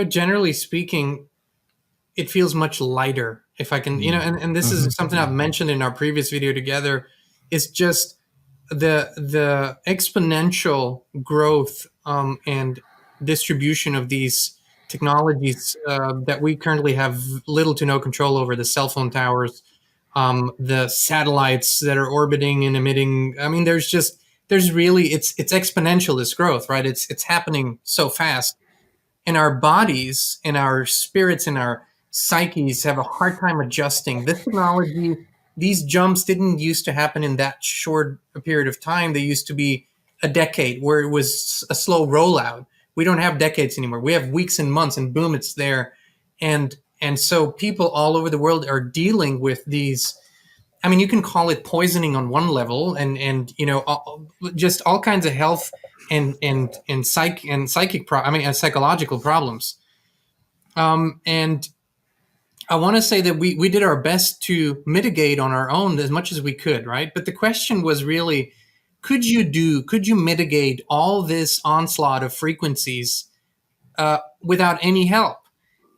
Generally speaking, it feels much lighter if I can, and this is something I've mentioned in our previous video together, is just the exponential growth and distribution of these technologies that we currently have little to no control over, the cell phone towers, the satellites that are orbiting and emitting. I mean, there's really, it's exponential, this growth, right? It's happening so fast, and our bodies and our spirits and our psyches have a hard time adjusting. This technology, these jumps didn't used to happen in that short a period of time. They used to be a decade where it was a slow rollout. We don't have decades anymore. We have weeks and months, and boom, it's there. And so people all over the world are dealing with these. I mean, you can call it poisoning on one level, and just all kinds of health and psychological problems. And I want to say that we did our best to mitigate on our own as much as we could, right? But the question was really, could you mitigate all this onslaught of frequencies without any help?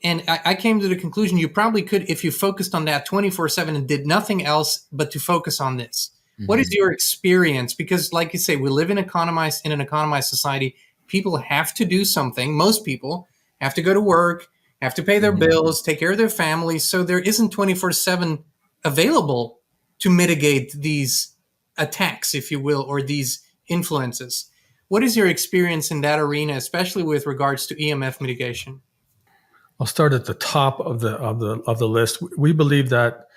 And I came to the conclusion you probably could if you focused on that 24/7 and did nothing else but to focus on this. Mm-hmm. What is your experience? Because like you say, we live in an economized society. People have to do something. Most people have to go to work, have to pay their bills, take care of their families. So there isn't 24/7 available to mitigate these attacks, if you will, or these influences. What is your experience in that arena, especially with regards to EMF mitigation? I'll start at the top of the list. We believe that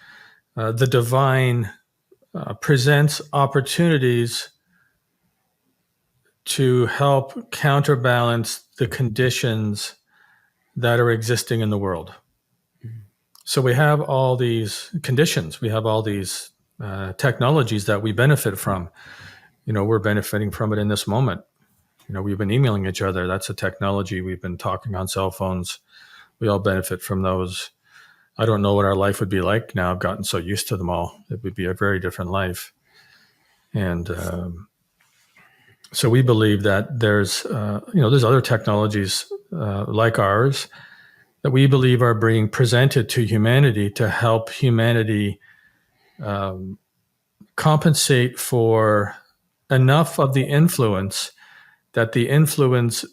the divine presents opportunities to help counterbalance the conditions that are existing in the world. So we have all these conditions. We have all these technologies that we benefit from. We're benefiting from it in this moment. We've been emailing each other. That's a technology. We've been talking on cell phones. We all benefit from those. I don't know what our life would be like now. I've gotten so used to them all. It would be a very different life. And so we believe that there's other technologies like ours that we believe are being presented to humanity to help humanity compensate for enough of the influence that the influence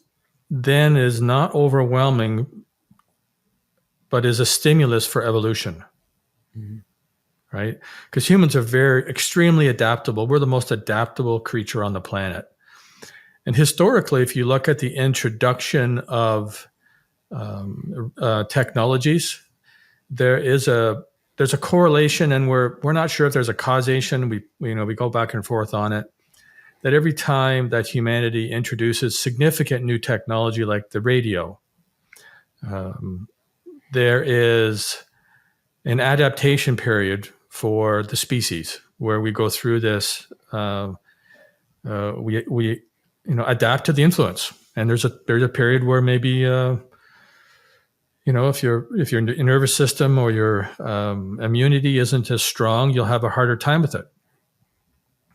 then is not overwhelming, but is a stimulus for evolution, right? Because humans are extremely adaptable. We're the most adaptable creature on the planet. And historically, if you look at the introduction of technologies, there's a correlation, and we're not sure if there's a causation. We go back and forth on it. That every time that humanity introduces significant new technology like the radio, there is an adaptation period for the species where we go through this. We adapt to the influence, and there's a period where maybe if your nervous system or your immunity isn't as strong, you'll have a harder time with it.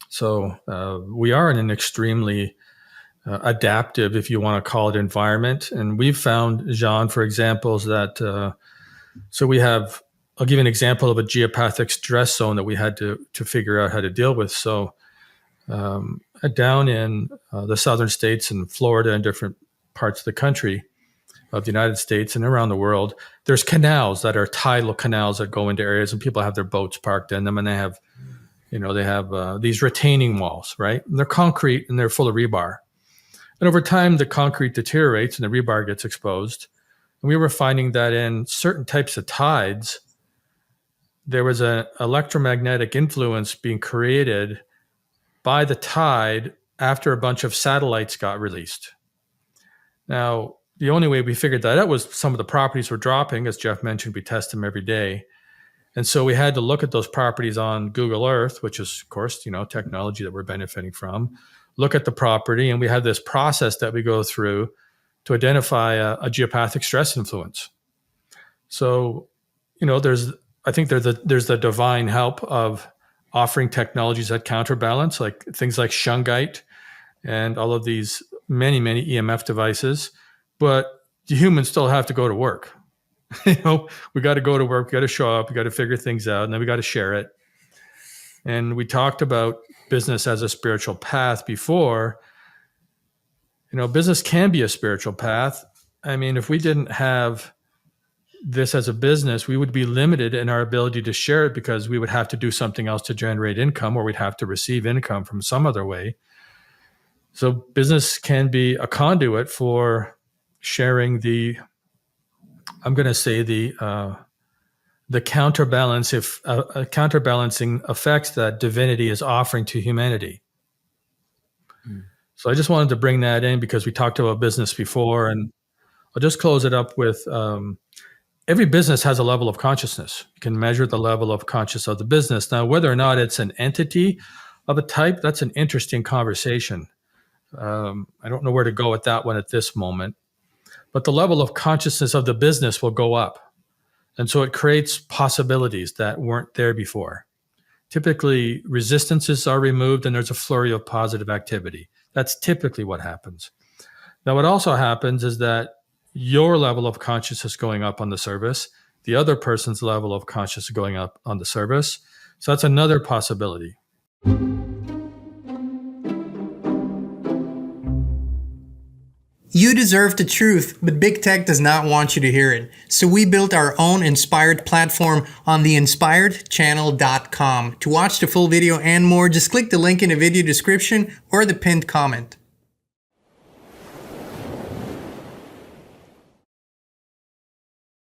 So we are in an extremely adaptive, if you want to call it, environment. And we've found, Jean, for examples that, so we have, I'll give you an example of a geopathic stress zone that we had to figure out how to deal with. So down in the southern states and Florida and different parts of the country, of the United States and around the world, there's canals that are tidal canals that go into areas, and people have their boats parked in them, and they have these retaining walls, right? And they're concrete and they're full of rebar. And over time, the concrete deteriorates and the rebar gets exposed. And we were finding that in certain types of tides, there was an electromagnetic influence being created by the tide after a bunch of satellites got released. Now, the only way we figured that out was some of the properties were dropping. As Jeff mentioned, we test them every day. And so we had to look at those properties on Google Earth, which is, of course, technology that we're benefiting from, look at the property, and we have this process that we go through to identify a geopathic stress influence. So, I think there's the divine help of offering technologies that counterbalance, like things like shungite and all of these many, many EMF devices. But humans still have to go to work. We got to go to work, we got to show up, we got to figure things out, and then we got to share it. And we talked about business as a spiritual path before. Business can be a spiritual path. I mean, if we didn't have this as a business, we would be limited in our ability to share it because we would have to do something else to generate income, or we'd have to receive income from some other way. So business can be a conduit for sharing the counterbalancing effects that divinity is offering to humanity. So I just wanted to bring that in because we talked about business before, and I'll just close it up with every business has a level of consciousness. You can measure the level of consciousness of the business. Now, whether or not it's an entity of a type, that's an interesting conversation. I don't know where to go with that one at this moment, but the level of consciousness of the business will go up. And so it creates possibilities that weren't there before. Typically, resistances are removed and there's a flurry of positive activity. That's typically what happens. Now, what also happens is that your level of consciousness going up on the service, the other person's level of consciousness going up on the service. So that's another possibility. You deserve the truth, but big tech does not want you to hear it. So we built our own Inspired platform on theinspiredchannel.com. To watch the full video and more, just click the link in the video description or the pinned comment.